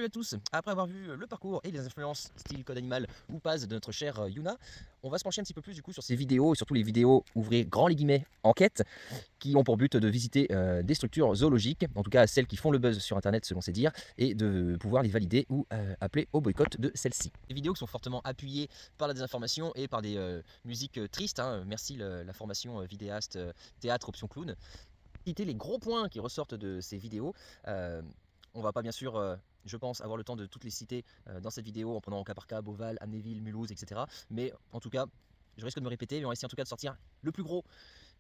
à tous. Après avoir vu le parcours et les influences style code animal ou pas de notre chère Yuna, on va se pencher un petit peu plus du coup sur ces vidéos et surtout les vidéos ouvrez grand les guillemets enquête qui ont pour but de visiter des structures zoologiques, en tout cas celles qui font le buzz sur internet selon ses dires, et de pouvoir les valider ou appeler au boycott de celles-ci. Des vidéos qui sont fortement appuyées par la désinformation et par des musiques tristes, hein. Merci la formation vidéaste théâtre option clown. Citer les gros points qui ressortent de ces vidéos. On va pas bien sûr, je pense, avoir le temps de toutes les citer dans cette vidéo en prenant cas par cas Beauval, Amnéville, Mulhouse, etc. Mais en tout cas, je risque de me répéter, mais on va essayer en tout cas de sortir le plus gros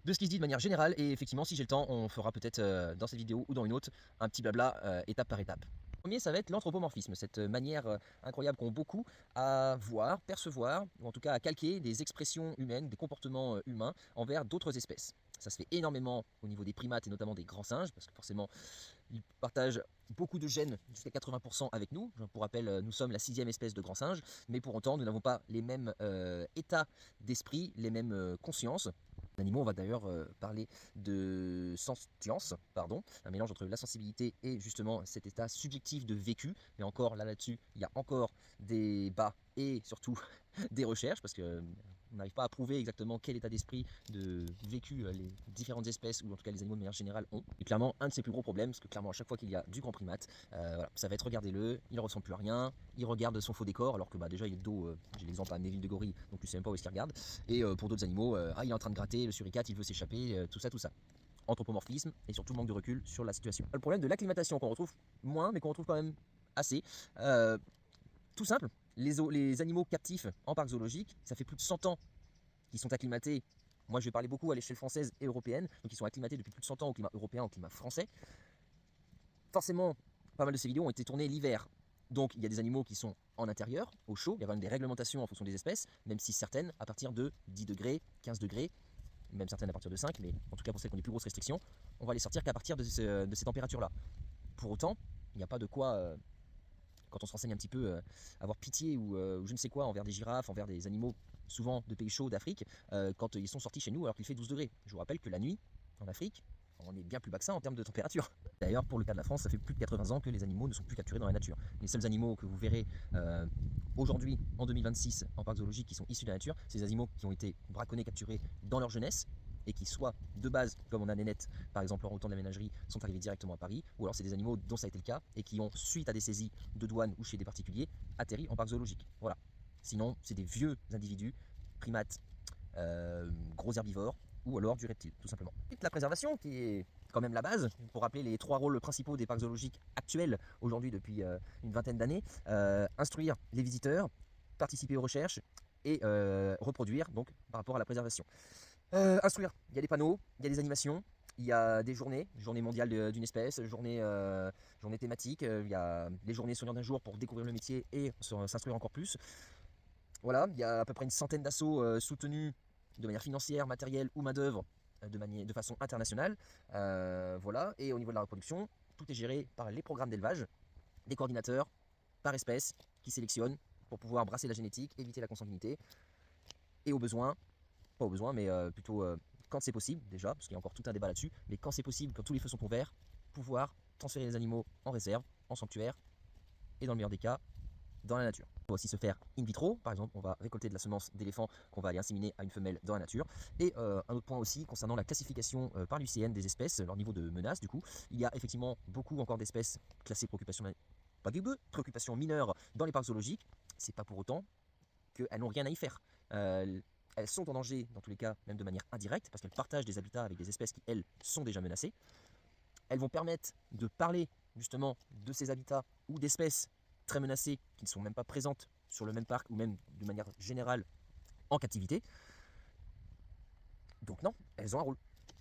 de ce qui se dit de manière générale. Et effectivement, si j'ai le temps, on fera peut-être dans cette vidéo ou dans une autre un petit blabla étape par étape. Le premier, ça va être l'anthropomorphisme, cette manière incroyable qu'ont beaucoup à voir, percevoir, ou en tout cas à calquer des expressions humaines, des comportements humains envers d'autres espèces. Ça se fait énormément au niveau des primates et notamment des grands singes, parce que forcément, ils partagent beaucoup de gènes, jusqu'à 80% avec nous. Pour rappel, nous sommes la 6e espèce de grands singes, mais pour autant, nous n'avons pas les mêmes états d'esprit, les mêmes consciences. Les animaux, on va d'ailleurs parler de sentience, pardon, un mélange entre la sensibilité et justement cet état subjectif de vécu. Mais encore là-dessus, il y a encore des bas et surtout des recherches, parce que on n'arrive pas à prouver exactement quel état d'esprit de vécu les différentes espèces, ou en tout cas les animaux de manière générale, ont. Et clairement, un de ces plus gros problèmes, parce que clairement, à chaque fois qu'il y a du grand primate, voilà, ça va être regardez-le, il ne ressemble plus à rien, il regarde son faux décor, alors que déjà il est de dos, j'ai l'exemple à Amnéville de gorille, donc tu sais même pas où est-ce qu'il regarde. Et pour d'autres animaux, il est en train de gratter, le suricate, il veut s'échapper, tout ça, tout ça. Anthropomorphisme et surtout manque de recul sur la situation. Le problème de l'acclimatation qu'on retrouve moins, mais qu'on retrouve quand même assez. Tout simple, les animaux captifs en parc zoologique, ça fait plus de 100 ans qu'ils sont acclimatés. Moi, je vais parler beaucoup à l'échelle française et européenne, donc ils sont acclimatés depuis plus de 100 ans au climat européen, au climat français. Forcément, pas mal de ces vidéos ont été tournées l'hiver. Donc, il y a des animaux qui sont en intérieur, au chaud. Il y a quand même des réglementations en fonction des espèces, même si certaines, à partir de 10 degrés, 15 degrés, même certaines à partir de 5, mais en tout cas pour celles qui ont les plus grosses restrictions, on va les sortir qu'à partir de ces températures-là. Pour autant, il n'y a pas de quoi quand on se renseigne un petit peu, avoir pitié ou je ne sais quoi envers des girafes, envers des animaux souvent de pays chauds d'Afrique, quand ils sont sortis chez nous alors qu'il fait 12 degrés. Je vous rappelle que la nuit, en Afrique, on est bien plus bas que ça en termes de température. D'ailleurs, pour le cas de la France, ça fait plus de 80 ans que les animaux ne sont plus capturés dans la nature. Les seuls animaux que vous verrez aujourd'hui, en 2026, en parc zoologique, qui sont issus de la nature, c'est des animaux qui ont été braconnés, capturés dans leur jeunesse, et qui soit de base, comme on a Nénette, par exemple en retour de la ménagerie, sont arrivés directement à Paris, ou alors c'est des animaux dont ça a été le cas, et qui ont, suite à des saisies de douane ou chez des particuliers, atterri en parc zoologique. Voilà. Sinon, c'est des vieux individus, primates, gros herbivores, ou alors du reptile, tout simplement. La préservation, qui est quand même la base, pour rappeler les 3 rôles principaux des parcs zoologiques actuels, aujourd'hui depuis une vingtaine d'années, instruire les visiteurs, participer aux recherches, et reproduire donc par rapport à la préservation. Instruire, il y a des panneaux, il y a des animations, il y a des journées, journée mondiale d'une espèce, journée thématique, il y a les journées soignants d'un jour pour découvrir le métier et s'instruire encore plus. Voilà, il y a à peu près une centaine d'assauts soutenus de manière financière, matérielle ou main-d'œuvre de façon internationale. Voilà, et au niveau de la reproduction, tout est géré par les programmes d'élevage, des coordinateurs par espèce qui sélectionnent pour pouvoir brasser la génétique, éviter la consanguinité et au besoin, pas au besoin, mais plutôt quand c'est possible déjà, parce qu'il y a encore tout un débat là-dessus, mais quand c'est possible, quand tous les feux sont ouverts, pouvoir transférer les animaux en réserve, en sanctuaire, et dans le meilleur des cas, dans la nature. On va aussi se faire in vitro, par exemple, on va récolter de la semence d'éléphant qu'on va aller inséminer à une femelle dans la nature. Et un autre point aussi concernant la classification par l'UICN des espèces, leur niveau de menace du coup, il y a effectivement beaucoup encore d'espèces classées préoccupation mineure dans les parcs zoologiques. C'est pas pour autant qu'elles n'ont rien à y faire. Elles sont en danger dans tous les cas, même de manière indirecte, parce qu'elles partagent des habitats avec des espèces qui, elles, sont déjà menacées. Elles vont permettre de parler justement de ces habitats ou d'espèces très menacées qui ne sont même pas présentes sur le même parc ou même de manière générale en captivité. Donc non, elles ont un rôle.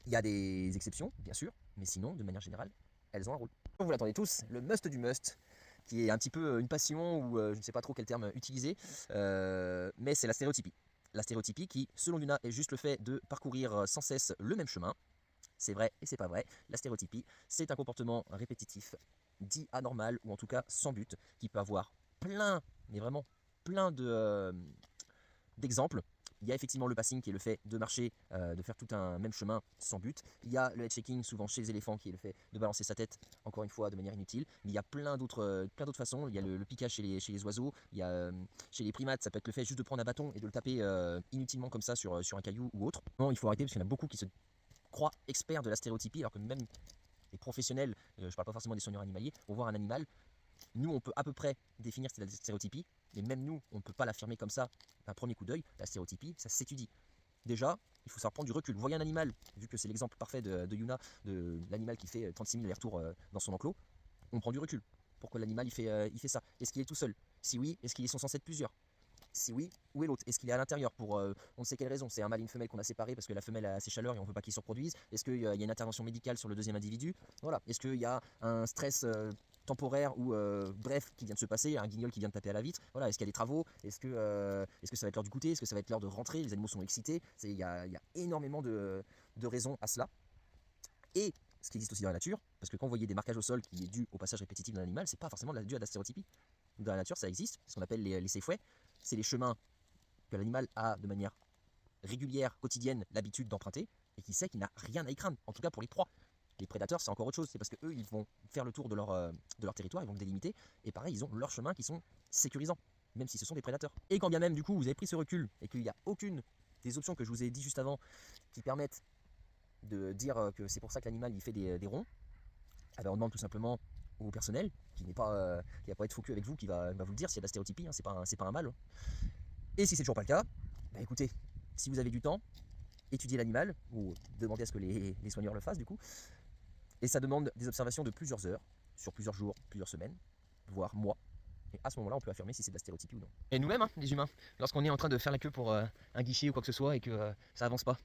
Il y a des exceptions, bien sûr, mais sinon, de manière générale, elles ont un rôle. Vous l'attendez tous, le must du must, qui est un petit peu une passion ou je ne sais pas trop quel terme utiliser, mais c'est la stéréotypie. La stéréotypie qui, selon Luna, est juste le fait de parcourir sans cesse le même chemin. C'est vrai et c'est pas vrai. La stéréotypie, c'est un comportement répétitif, dit anormal ou en tout cas sans but, qui peut avoir plein, mais vraiment plein d'exemples Il y a effectivement le passing qui est le fait de marcher, de faire tout un même chemin sans but. Il y a le head shaking souvent chez les éléphants qui est le fait de balancer sa tête encore une fois de manière inutile. Mais il y a plein d'autres façons. Il y a le piquage chez les oiseaux. Il y a chez les primates, ça peut être le fait juste de prendre un bâton et de le taper inutilement comme ça sur un caillou ou autre. Non, il faut arrêter parce qu'il y en a beaucoup qui se croient experts de la stéréotypie alors que même les professionnels, je parle pas forcément des soigneurs animaliers, vont voir un animal. Nous, on peut à peu près définir ce qu'est la stéréotypie, mais même nous, on ne peut pas l'affirmer comme ça d'un premier coup d'œil. La stéréotypie, ça s'étudie. Déjà, il faut savoir prendre du recul. Vous voyez un animal, vu que c'est l'exemple parfait de Yuna, de l'animal qui fait 36 000 allers-retours dans son enclos, on prend du recul. Pourquoi l'animal il fait ça? Est-ce qu'il est tout seul? Si oui, est-ce qu'ils sont censés être plusieurs? Si oui, où est l'autre? Est-ce qu'il est à l'intérieur pour on ne sait quelle raison? C'est un mâle et une femelle qu'on a séparés parce que la femelle a assez chaleur et on ne veut pas qu'ils se reproduisent. Est-ce qu'il y a une intervention médicale sur le deuxième individu? Voilà. Est-ce qu'il y a un stress temporaire ou bref qui vient de se passer, un guignol qui vient de taper à la vitre? Voilà. Est-ce qu'il y a des travaux? Est-ce que ça va être l'heure du goûter? Est-ce que ça va être l'heure de rentrer? Les animaux sont excités. Il y a énormément de raisons à cela. Et ce qui existe aussi dans la nature, parce que quand vous voyez des marquages au sol qui est dû au passage répétitif d'un animal, c'est pas forcément dû à de la stéréotypie. Dans la nature, ça existe, ce qu'on appelle les safeways. C'est les chemins que l'animal a de manière régulière, quotidienne, l'habitude d'emprunter, et qui sait qu'il n'a rien à y craindre, en tout cas pour les proies. Les prédateurs, c'est encore autre chose, c'est parce qu'eux, ils vont faire le tour de leur territoire, ils vont le délimiter, et pareil, ils ont leurs chemins qui sont sécurisants, même si ce sont des prédateurs. Et quand bien même, du coup, vous avez pris ce recul, et qu'il n'y a aucune des options que je vous ai dit juste avant qui permettent de dire que c'est pour ça que l'animal il fait des ronds, eh ben, on demande tout simplement au personnel, qui va pas être focus avec vous, qui va vous le dire s'il y a de la stéréotypie, hein, c'est pas un mal. Et si c'est toujours pas le cas, bah écoutez, si vous avez du temps, étudiez l'animal, ou demandez à ce que les soigneurs le fassent du coup, et ça demande des observations de plusieurs heures, sur plusieurs jours, plusieurs semaines, voire mois, et à ce moment-là on peut affirmer si c'est de la stéréotypie ou non. Et nous-mêmes, hein, les humains, lorsqu'on est en train de faire la queue pour un guichet ou quoi que ce soit et que ça avance pas,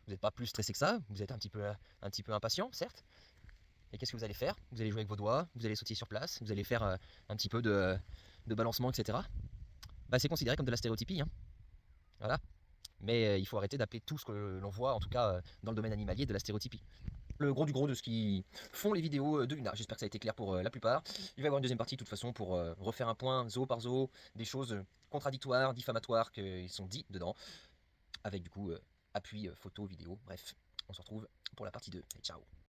vous n'êtes pas plus stressé que ça, vous êtes un petit peu impatient, certes, et qu'est-ce que vous allez faire? Vous allez jouer avec vos doigts, vous allez sautiller sur place, vous allez faire un petit peu de balancement, etc. Bah, c'est considéré comme de la stéréotypie, hein. Voilà. Mais il faut arrêter d'appeler tout ce que l'on voit, en tout cas dans le domaine animalier, de la stéréotypie. Le gros du gros de ce qui font les vidéos de Yuna. J'espère que ça a été clair pour la plupart. Il va y avoir une deuxième partie de toute façon pour refaire un point zoo par zoo, des choses contradictoires, diffamatoires qui sont dites dedans, avec du coup appui photo, vidéo, bref. On se retrouve pour la partie 2. Et ciao.